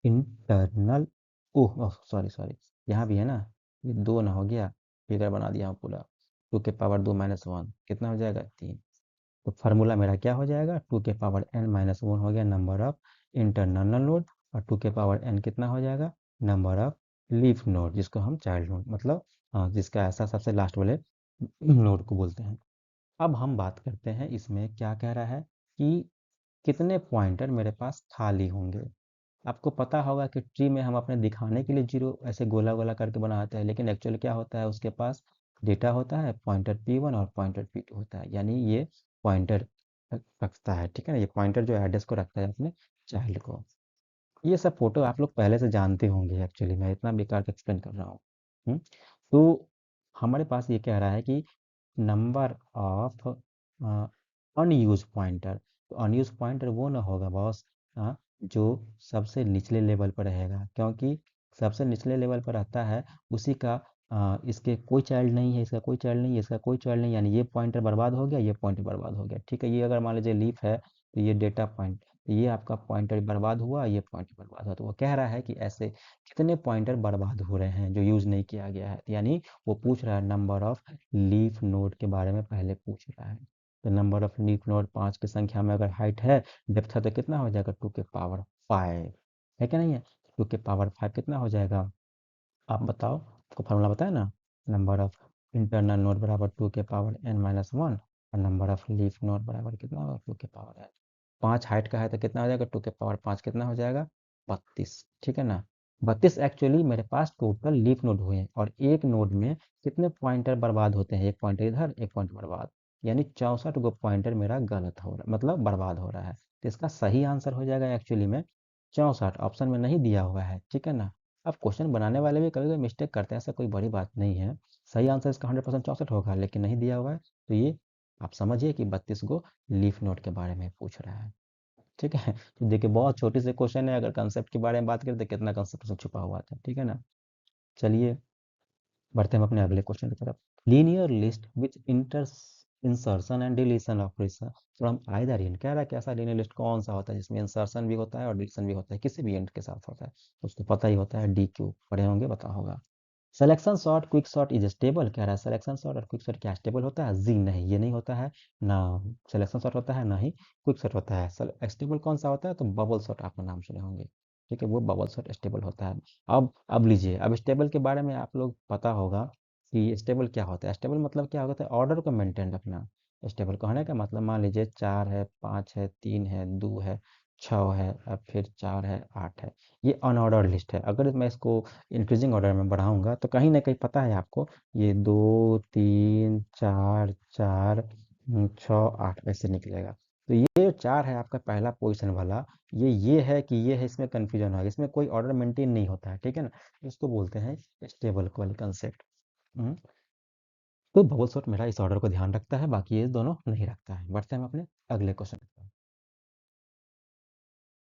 इंटरनल, ओह ओह सॉरी सॉरी, यहाँ भी है ना, ये 2 ना हो गया, फिगर बना दिया हूँ पूरा, टू के पावर 2 माइनस वन कितना हो जाएगा, 3। तो फार्मूला मेरा क्या हो जाएगा, टू के पावर एन माइनस वन हो गया नंबर ऑफ इंटरनल नोड, और टू के पावर एन कितना हो जाएगा, नंबर ऑफ लीफ नोड, जिसको हम चाइल्ड नोड मतलब, हाँ, जिसका ऐसा सबसे लास्ट वाले नोड को बोलते हैं। अब हम बात करते हैं इसमें क्या कह रहा है कि कितने पॉइंटर मेरे पास खाली होंगे। आपको पता होगा कि ट्री में हम अपने दिखाने के लिए जीरो ऐसे गोला गोला करके बनाते हैं, लेकिन एक्चुअली क्या होता है, उसके पास डेटा होता है, पॉइंटर P1 और पॉइंटर P2 होता है, यानी ये पॉइंटर रखता है, ठीक है ना, ये पॉइंटर जो एड्रेस को रखता है अपने चाइल्ड को। ये सब फोटो आप लोग पहले से जानते होंगे, एक्चुअली मैं इतना बेकार का एक्सप्लेन कर रहा हूँ। तो हमारे पास ये कह रहा है कि नंबर ऑफ अनयूज पॉइंटर, तो अनयूज पॉइंटर वो ना होगा बॉस, जो सबसे निचले लेवल पर रहेगा, क्योंकि सबसे निचले लेवल पर रहता है उसी का, इसके कोई चाइल्ड नहीं है, इसका कोई चाइल्ड नहीं है, इसका कोई चाइल्ड नहीं, यानी ये पॉइंटर बर्बाद हो गया, ये पॉइंटर बर्बाद हो गया, ठीक है। ये अगर मान लीजिए लीफ है, तो ये डेटा पॉइंट, तो ये आपका पॉइंटर बर्बाद हुआ, ये पॉइंटर बर्बाद हुआ, तो वो कह रहा है कि ऐसे कितने पॉइंटर बर्बाद हो रहे हैं जो यूज नहीं किया गया है, यानी वो पूछ रहा है नंबर ऑफ लीफ नोड के बारे में पहले पूछ रहा है। तो नंबर ऑफ लीफ नोड 5 की संख्या में अगर हाइट है, डेप्थ है, तो कितना हो जाएगा, टू के पावर 5, है क्या नहीं है, टू के पावर 5 कितना हो जाएगा, आप बताओ, आपको फार्मूला बताया ना, नंबर ऑफ इंटरनल नोड बराबर टू के पावर एन माइनस वन, और नंबर ऑफ लीफ नोड बराबर कितना होगा, टू के पावर एन। 5 हाइट का है तो कितना हो जाएगा, टू के पावर 5 कितना हो जाएगा, 32, ठीक है ना। 32 एक्चुअली मेरे पास टोटल लीफ नोड हुए हैं, और एक नोड में कितने पॉइंटर बर्बाद होते हैं, एक पॉइंटर इधर, एक पॉइंटर बर्बाद, यानी 64 गो पॉइंटर मेरा गलत हो रहा, मतलब बर्बाद हो रहा है। तो इसका सही आंसर हो जाएगा एक्चुअली में 64, ऑप्शन में नहीं दिया हुआ है, ठीक है ना। अब क्वेश्चन बनाने वाले भी कभी कभी मिस्टेक करते हैं, ऐसा कोई बड़ी बात नहीं है। सही आंसर इसका 100% 64 होगा, लेकिन नहीं दिया हुआ है, तो ये आप समझिए कि 32 गो लीफ नोड के बारे में पूछ रहा है, ठीक है। तो देखिए बहुत छोटी से क्वेश्चन है, अगर कंसेप्ट के बारे में बात करें तो कितना कंसेप्ट उसमें छुपा हुआ था, ठीक है ना। चलिए बढ़ते हैं हम अपने अगले क्वेश्चन की तरफ। Linear list which insertion and deletion operation from either and, कह रहा है कि ऐसा लीनियर लिस्ट कौन सा होता है जिसमें इंसर्शन भी होता है और डिलीशन भी होता है, किसी भी एंड के साथ होता है, तो उसको पता ही होता है, डी क्यू पढ़े होंगे, पता होगा। Selection shot quick shot is stable, कह रहा है सिलेक्शन शॉट और क्विक शॉट क्या स्टेबल होता है, जी नहीं, ये नहीं होता है ना। सिलेक्शन शॉट होता है ना ही क्विक शॉट होता है। स्टेबल कौन सा होता है, तो बबल शॉट आपका नाम सुने होंगे, ठीक है, वो बबल शॉट स्टेबल होता है। अब लीजिए, अब स्टेबल के बारे में आप लोग पता होगा कि स्टेबल क्या होता है। स्टेबल मतलब क्या होता है, ऑर्डर को मेंटेन रखना। स्टेबल कहने का मतलब, मान लीजिए 4 है, 5 है, 3 है, 2 है, 6 है, अब फिर 4 है, 8 है, ये अनऑर्डर्ड लिस्ट है। अगर मैं इसको इंक्रीजिंग ऑर्डर में बढ़ाऊंगा तो कहीं ना कहीं पता है आपको, ये 2 3 4 4 6 8 ऐसे निकलेगा। तो ये 4 है आपका पहला पोजीशन वाला, ये है कि ये है, इसमें कन्फ्यूजन होगा, इसमें कोई ऑर्डर मेंटेन नहीं होता है, ठीक है ना। इसको बोलते हैं स्टेबल वाले कंसेप्ट। तो बबल सॉर्ट मेरा इस ऑर्डर को ध्यान रखता है, बाकी ये दोनों नहीं रखता है। बढ़ते हैं हम अपने अगले क्वेश्चन की तरफ।